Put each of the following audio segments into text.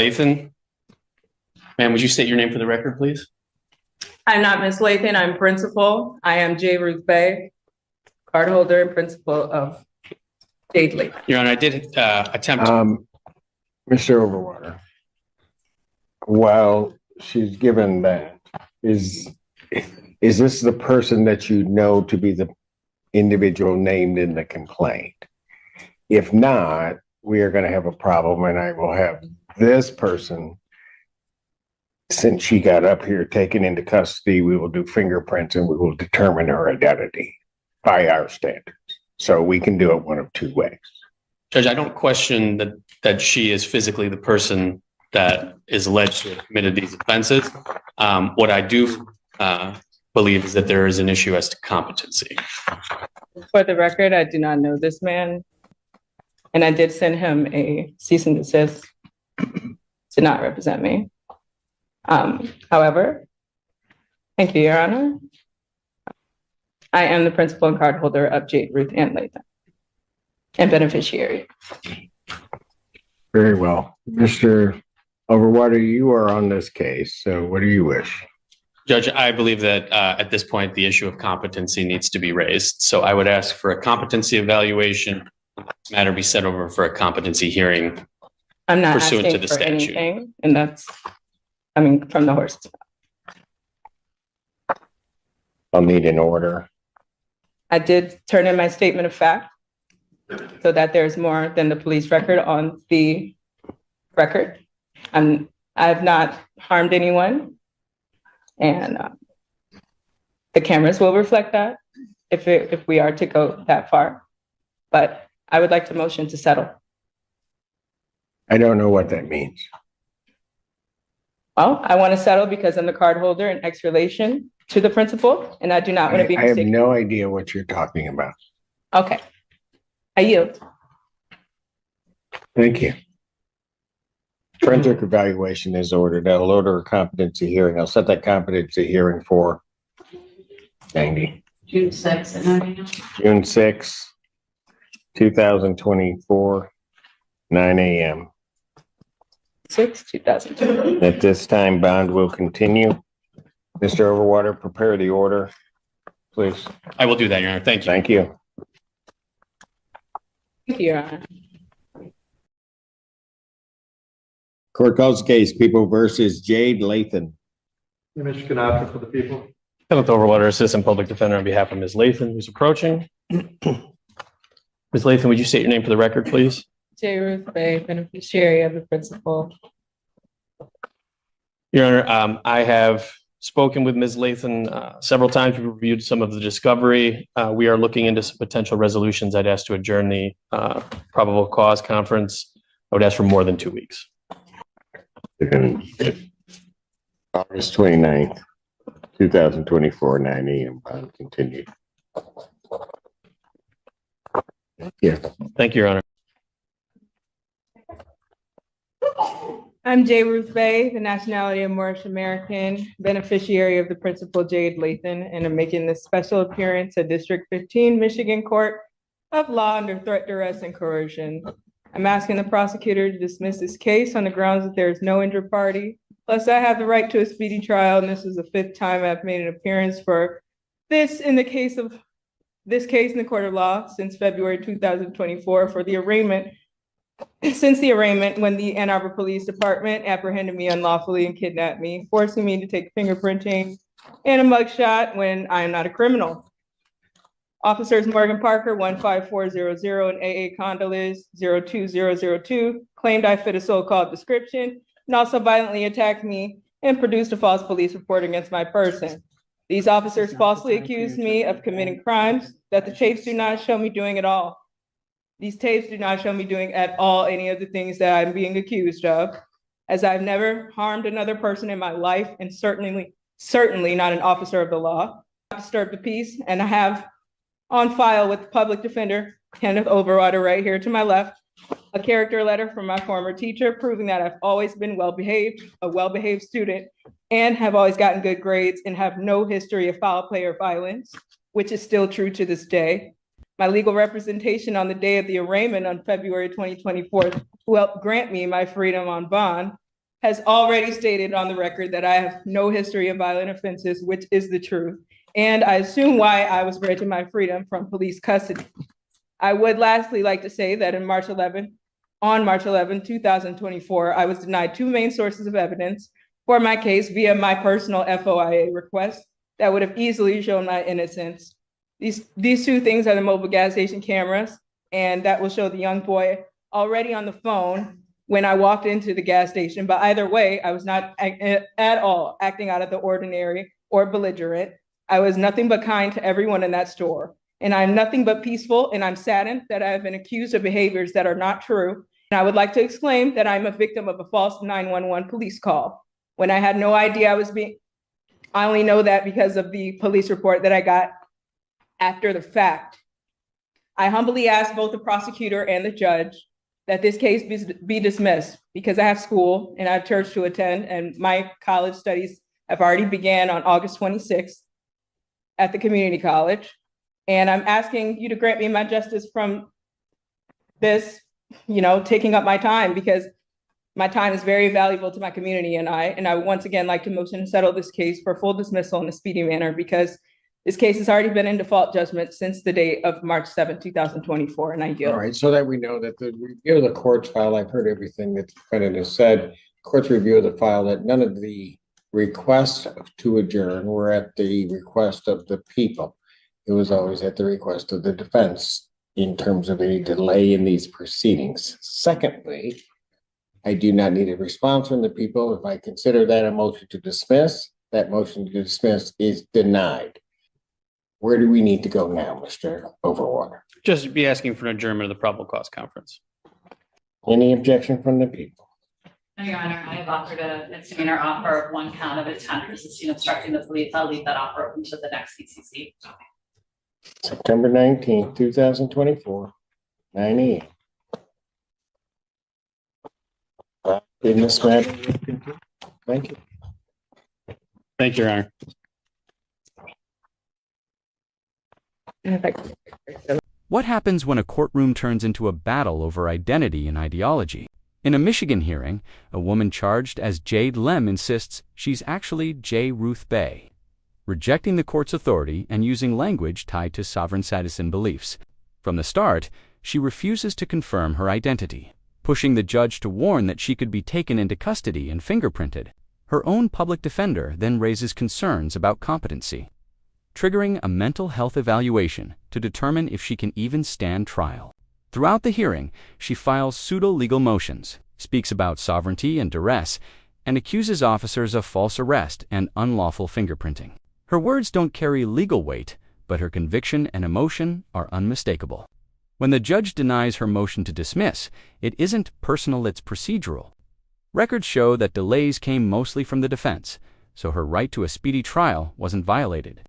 Lathan. Ma'am, would you state your name for the record, please? I'm not Ms. Lathan, I'm principal. I am J. Ruth Bay, card holder and principal of Jade Lathan. Your Honor, I did attempt. Mr. Overwater, while she's given that, is this the person that you know to be the individual named in the complaint? If not, we are going to have a problem, and I will have this person, since she got up here, taken into custody. We will do fingerprints and we will determine her identity by our standards. So we can do it one of two ways. Judge, I don't question that she is physically the person that is alleged to have committed these offenses. What I do believe is that there is an issue as to competency. For the record, I do not know this man, and I did send him a cease and desist to not represent me. However, thank you, Your Honor. I am the principal and card holder of Jade, Ruth, and Lathan, and beneficiary. Very well. Mr. Overwater, you are on this case, so what do you wish? Judge, I believe that at this point, the issue of competency needs to be raised. So I would ask for a competency evaluation. This matter be set over for a competency hearing. I'm not pursuant asking to the for statute. anything, and that's, I mean, from the horse's mouth. I'll need an order. I did turn in my statement of fact so that there's more than the police record on the record. I have not harmed anyone, and the cameras will reflect that if we are to go that far. But I would like to motion to settle. I don't know what that means. Well, I want to settle because I'm the card holder in X relation to the principal, and I do not want to be I have mistaken. no idea what you're talking about. Okay, I yield. Thank you. Forensic evaluation is ordered. I'll order a competency hearing. I'll set that competency hearing for 90. June 6th at 9 a.m. June 6th, 2024, 9 a.m. 2020. At this time, bond will continue. Mr. Overwater, prepare the order, please. I will do that, Your Honor. Thank you. Thank you. Thank you, Your Honor. Court calls the case, People versus Jade Lathan. Image Ganatra for the people. Kenneth Overwater, Assistant Public Defender on behalf of Ms. Lathan, who's approaching. Ms. Lathan, would you state your name for the record, please? J. Ruth Bay, beneficiary of the principal. Your Honor, I have spoken with Ms. Lathan several times. We've reviewed some of the discovery. We are looking into some potential resolutions. I'd ask to adjourn the probable cause conference. I would ask for more than 2 weeks. August 29th, 2024, 9 a.m. Bond continued. Yeah. Thank you, Your Honor. I'm J. Ruth Bay, the nationality of Moorish American, beneficiary of the principal Jade Lathan, and I'm making this special appearance at District 15, Michigan Court of Law under threat, duress, and coercion. I'm asking the prosecutor to dismiss this case on the grounds that there is no injured party. Plus, I have the right to a speedy trial, and this is the 5th time I've made an appearance for this in the case in the court of law since February 2024 for the arraignment. Since the arraignment, when the Ann Arbor Police Department apprehended me unlawfully and kidnapped me, forcing me to take fingerprinting and a mugshot when I am not a criminal. Officers Morgan Parker 15400 and AA Condolis 02002 claimed I fit a so-called description and also violently attacked me and produced a false police report against my person. These officers falsely accused me of committing crimes that the tapes do not show me doing at all. These tapes do not show me doing at all any of the things that I'm being accused of, as I've never harmed another person in my life and certainly not an officer of the law. I disturbed the peace, and I have on file with the public defender, Kenneth Overwater right here to my left, a character letter from my former teacher proving that I've always been well-behaved, a well-behaved student, and have always gotten good grades and have no history of foul play or violence, which is still true to this day. My legal representation on the day of the arraignment on February 2024, who helped grant me my freedom on bond, has already stated on the record that I have no history of violent offenses, which is the truth. And I assume why I was granted my freedom from police custody. I would lastly like to say that on March 11, 2024, I was denied two main sources of evidence for my case via my personal FOIA request that would have easily shown my innocence. These two things are the mobile gas station cameras, and that will show the young boy already on the phone when I walked into the gas station. But either way, I was not at all acting out of the ordinary or belligerent. I was nothing but kind to everyone in that store. And I'm nothing but peaceful, and I'm saddened that I have been accused of behaviors that are not true. And I would like to exclaim that I'm a victim of a false 911 police call when I had no idea I only know that because of the police report that I got after the fact. I humbly ask both the prosecutor and the judge that this case be dismissed because I have school and I have church to attend, and my college studies have already began on August 26th at the community college. And I'm asking you to grant me my justice from this, taking up my time, because my time is very valuable to my community and I would once again like to motion to settle this case for full dismissal in a speedy manner, because this case has already been in default judgment since the date of March 7, 2024, and I yield. All right, so that we know that the review of the court's file, I've heard everything that the defendant has said. Court's review of the file, that none of the requests to adjourn were at the request of the people. It was always at the request of the defense in terms of any delay in these proceedings. Secondly, I do not need a response from the people. If I consider that a motion to dismiss, that motion to dismiss is denied. Where do we need to go now, Mr. Overwater? Just be asking for an adjournment of the probable cause conference. Any objection from the people? No, Your Honor, I have offered a misdemeanor offer of 1 count of intent resisting obstructing the police. I'll leave that offer open to the next CCC. September 19th, 2024, 9 a.m. In this matter, thank you. Thank you, Your Honor. What happens when a courtroom turns into a battle over identity and ideology? In a Michigan hearing, a woman charged as Jade Lem insists she's actually J. Ruth Bay, rejecting the court's authority and using language tied to sovereign citizen beliefs. From the start, she refuses to confirm her identity, pushing the judge to warn that she could be taken into custody and fingerprinted. Her own public defender then raises concerns about competency, triggering a mental health evaluation to determine if she can even stand trial. Throughout the hearing, she files pseudo-legal motions, speaks about sovereignty and duress, and accuses officers of false arrest and unlawful fingerprinting. Her words don't carry legal weight, but her conviction and emotion are unmistakable. When the judge denies her motion to dismiss, it isn't personal, it's procedural. Records show that delays came mostly from the defense, so her right to a speedy trial wasn't violated.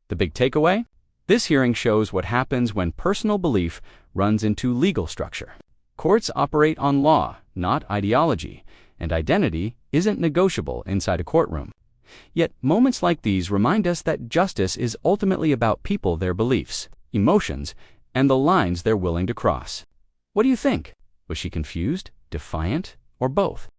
The big takeaway? This hearing shows what happens when personal belief runs into legal structure. Courts operate on law, not ideology, and identity isn't negotiable inside a courtroom. Yet moments like these remind us that justice is ultimately about people, their beliefs, emotions, and the lines they're willing to cross. What do you think? Was she confused, defiant, or both?